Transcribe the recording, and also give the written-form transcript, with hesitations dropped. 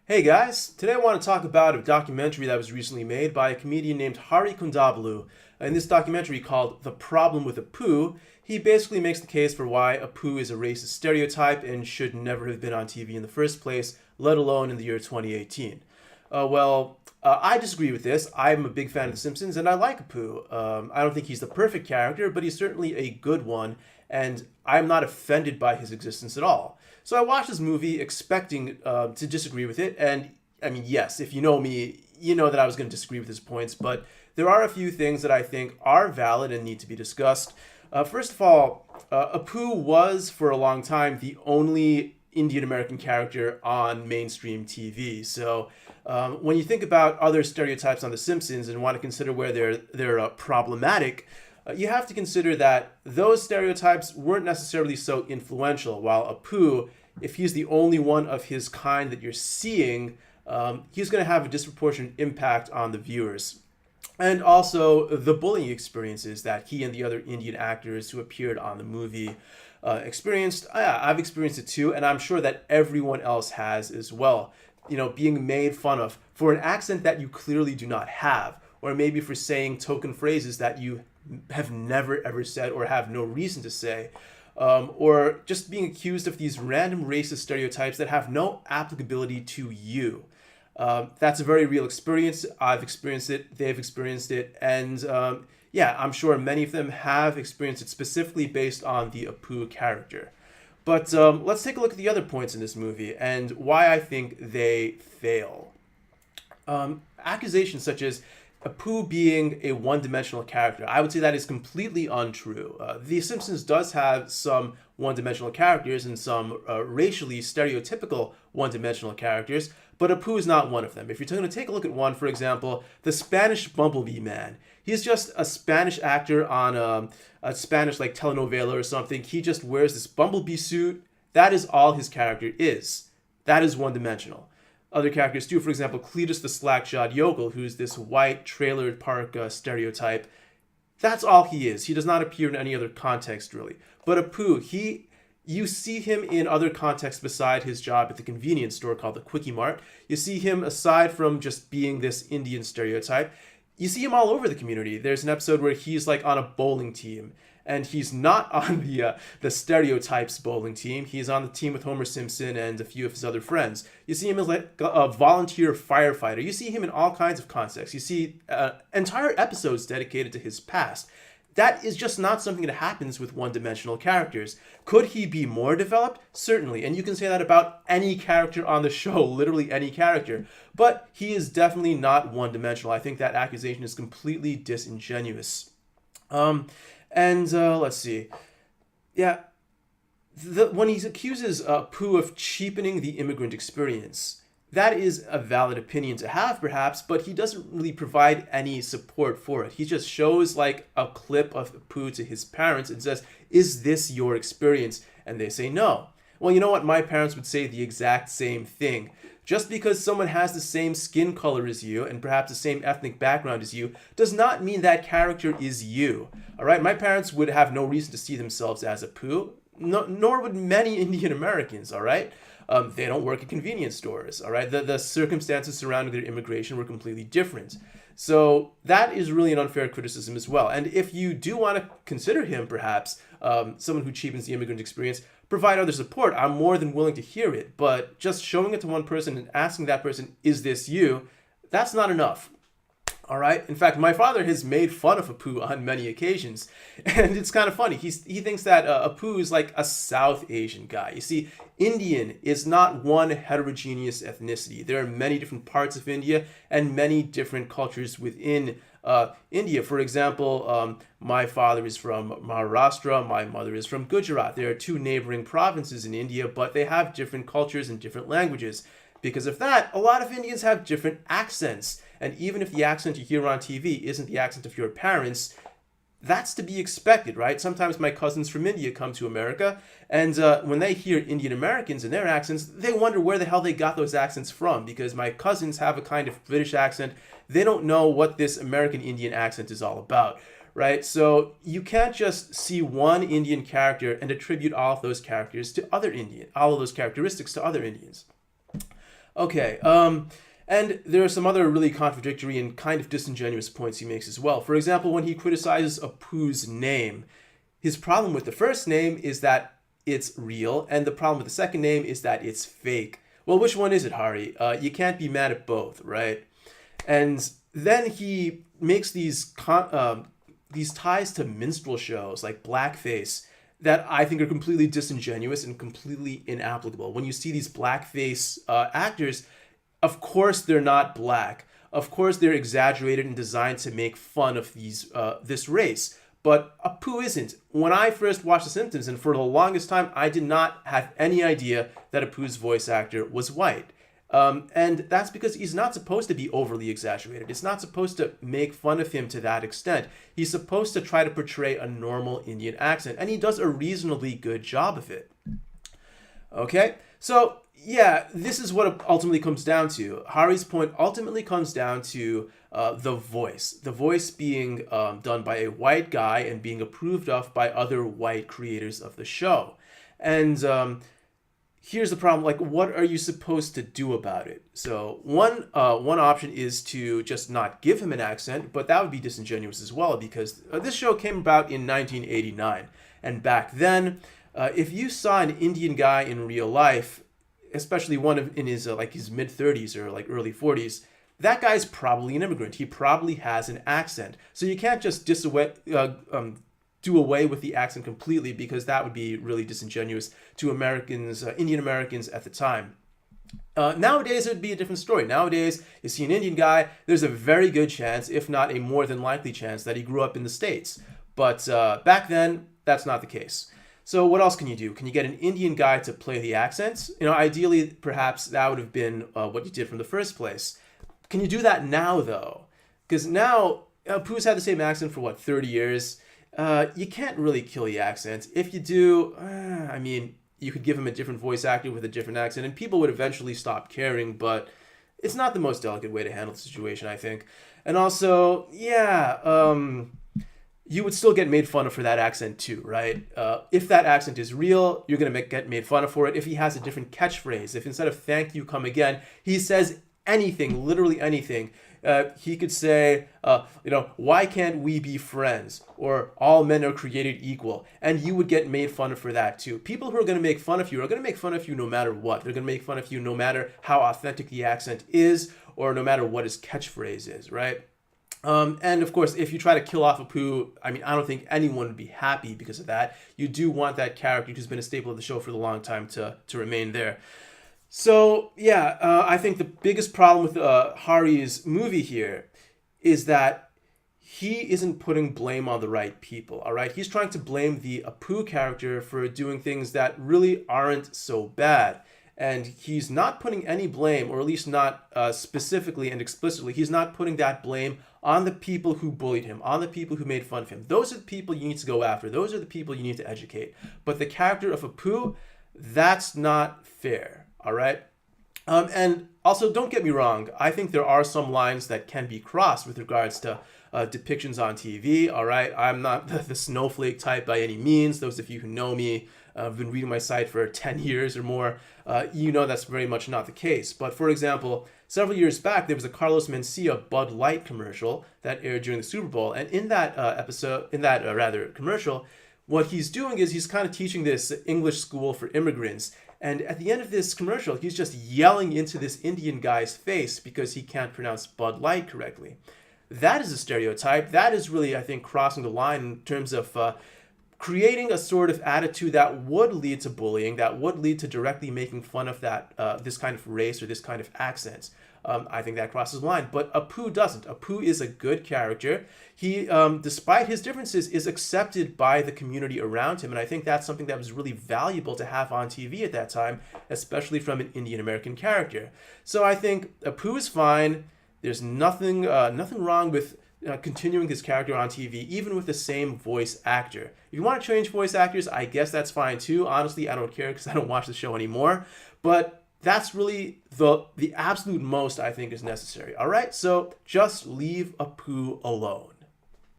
Hey guys, today I want to talk about a documentary that was recently made by a comedian named Hari Kondabolu. In this documentary called The Problem with Apu, he basically makes the case for why Apu is a racist stereotype and should never have been on TV in the first place, let alone in the year 2018. I disagree with this. I'm a big fan of The Simpsons and I like Apu. I don't think he's the perfect character, but he's certainly a good one, and I'm not offended by his existence at all. So I watched this movie expecting to disagree with it, and I mean, yes, if you know me, you know that I was going to disagree with his points, but there are a few things that I think are valid and need to be discussed. First of all, Apu was for a long time the only Indian American character on mainstream TV. So when you think about other stereotypes on The Simpsons and want to consider where they're problematic, you have to consider that those stereotypes weren't necessarily so influential, while Apu, if he's the only one of his kind that you're seeing, he's going to have a disproportionate impact on the viewers. And also the bullying experiences that he and the other Indian actors who appeared on the movie experienced. I've experienced it too, and I'm sure that everyone else has as well. You know, being made fun of for an accent that you clearly do not have, or maybe for saying token phrases that you have never ever said or have no reason to say, or just being accused of these random racist stereotypes that have no applicability to you. That's a very real experience. I've experienced it, they've experienced it, and yeah, I'm sure many of them have experienced it specifically based on the Apu character. But let's take a look at the other points in this movie and why I think they fail. Accusations such as Apu being a one-dimensional character, I would say that is completely untrue. The Simpsons does have some one-dimensional characters and some racially stereotypical one-dimensional characters, but Apu is not one of them. If you're going to take a look at one, for example, the Spanish Bumblebee Man. He's just a Spanish actor on a Spanish like telenovela or something. He just wears this bumblebee suit. That is all his character is. That is one-dimensional. Other characters too, for example, Cletus the Slack-Jawed Yokel, who's this white trailer park stereotype. That's all he is. He does not appear in any other context, really. But Apu, you see him in other contexts beside his job at the convenience store called the Quickie Mart. You see him aside from just being this Indian stereotype. You see him all over the community. There's an episode where he's like on a bowling team, and he's not on the stereotypes bowling team. He's on the team with Homer Simpson and a few of his other friends. You see him as like a volunteer firefighter. You see him in all kinds of contexts. You see entire episodes dedicated to his past. That is just not something that happens with one-dimensional characters. Could he be more developed? Certainly. And you can say that about any character on the show, literally any character. But he is definitely not one-dimensional. I think that accusation is completely disingenuous. Let's see. Yeah, when he accuses Pooh of cheapening the immigrant experience, that is a valid opinion to have, perhaps, but he doesn't really provide any support for it. He just shows like a clip of Pooh to his parents and says, "Is this your experience?" And they say no. Well, you know what? My parents would say the exact same thing. Just because someone has the same skin color as you and perhaps the same ethnic background as you does not mean that character is you. All right, my parents would have no reason to see themselves as Apu, nor would many Indian Americans. All right, they don't work at convenience stores. All right, the circumstances surrounding their immigration were completely different. So that is really an unfair criticism as well. And if you do want to consider him perhaps someone who cheapens the immigrant experience, provide other support. I'm more than willing to hear it, but just showing it to one person and asking that person, "Is this you?" That's not enough. All right. In fact, my father has made fun of Apu on many occasions, and it's kind of funny. He thinks that Apu is like a South Asian guy. You see, Indian is not one heterogeneous ethnicity. There are many different parts of India and many different cultures within India. For example, my father is from Maharashtra, my mother is from Gujarat. There are two neighboring provinces in India, but they have different cultures and different languages. Because of that, a lot of Indians have different accents. And even if the accent you hear on TV isn't the accent of your parents, that's to be expected, right? Sometimes my cousins from India come to America, and when they hear Indian Americans and their accents, they wonder where the hell they got those accents from, because my cousins have a kind of British accent. They don't know what this American Indian accent is all about, right? So you can't just see one Indian character and attribute all of those characters to other Indian, all of those characteristics to other Indians. Okay. And there are some other really contradictory and kind of disingenuous points he makes as well. For example, when he criticizes Apu's name, his problem with the first name is that it's real, and the problem with the second name is that it's fake. Well, which one is it, Hari? You can't be mad at both, right? And then he makes these ties to minstrel shows like Blackface that I think are completely disingenuous and completely inapplicable. When you see these Blackface actors, of course they're not black. Of course they're exaggerated and designed to make fun of this race. But Apu isn't. When I first watched The Simpsons, and for the longest time, I did not have any idea that Apu's voice actor was white. And that's because he's not supposed to be overly exaggerated. It's not supposed to make fun of him to that extent. He's supposed to try to portray a normal Indian accent, and he does a reasonably good job of it. Okay? So, yeah, this is what it ultimately comes down to. Hari's point ultimately comes down to the voice. The voice being done by a white guy and being approved of by other white creators of the show. And here's the problem, like, what are you supposed to do about it? So one option is to just not give him an accent, but that would be disingenuous as well, because this show came about in 1989. And back then, if you saw an Indian guy in real life, especially one in his his mid-30s or like early 40s, that guy's probably an immigrant. He probably has an accent. So you can't just do away with the accent completely, because that would be really disingenuous to Americans, Indian Americans at the time. Nowadays, it would be a different story. Nowadays, you see an Indian guy, there's a very good chance, if not a more than likely chance, that he grew up in the States. But back then, that's not the case. So what else can you do? Can you get an Indian guy to play the accents? Ideally, perhaps that would have been what you did from the first place. Can you do that now, though? Because now, Apu's had the same accent for, 30 years? You can't really kill the accent. If you do, you could give him a different voice actor with a different accent, and people would eventually stop caring, but it's not the most delicate way to handle the situation, I think. And also, you would still get made fun of for that accent too, right? If that accent is real, you're going to get made fun of for it. If he has a different catchphrase, if instead of "thank you, come again," he says anything, literally anything, he could say, "Why can't we be friends?" or "all men are created equal," and you would get made fun of for that too. People who are going to make fun of you are going to make fun of you no matter what. They're going to make fun of you no matter how authentic the accent is, or no matter what his catchphrase is, right? And of course, if you try to kill off Apu, I don't think anyone would be happy because of that. You do want that character who's been a staple of the show for the long time to remain there. So, I think the biggest problem with Hari's movie here is that he isn't putting blame on the right people, all right? He's trying to blame the Apu character for doing things that really aren't so bad. And he's not putting any blame, or at least not specifically and explicitly, he's not putting that blame on the people who bullied him, on the people who made fun of him. Those are the people you need to go after. Those are the people you need to educate. But the character of Apu, that's not fair, all right? And also, don't get me wrong, I think there are some lines that can be crossed with regards to depictions on TV, all right? I'm not the snowflake type by any means. Those of you who know me, I've been reading my site for 10 years or more, that's very much not the case. But for example, several years back, there was a Carlos Mencia Bud Light commercial that aired during the Super Bowl. And in that commercial, what he's doing is he's kind of teaching this English school for immigrants. And at the end of this commercial, he's just yelling into this Indian guy's face because he can't pronounce Bud Light correctly. That is a stereotype. That is really, I think, crossing the line in terms of creating a sort of attitude that would lead to bullying, that would lead to directly making fun of that this kind of race or this kind of accent. I think that crosses the line. But Apu doesn't. Apu is a good character. He, despite his differences, is accepted by the community around him. And I think that's something that was really valuable to have on TV at that time, especially from an Indian American character. So I think Apu is fine. There's nothing wrong with continuing his character on TV, even with the same voice actor. If you want to change voice actors, I guess that's fine too. Honestly, I don't care because I don't watch the show anymore. But that's really the absolute most I think is necessary. All right, so just leave Apu alone.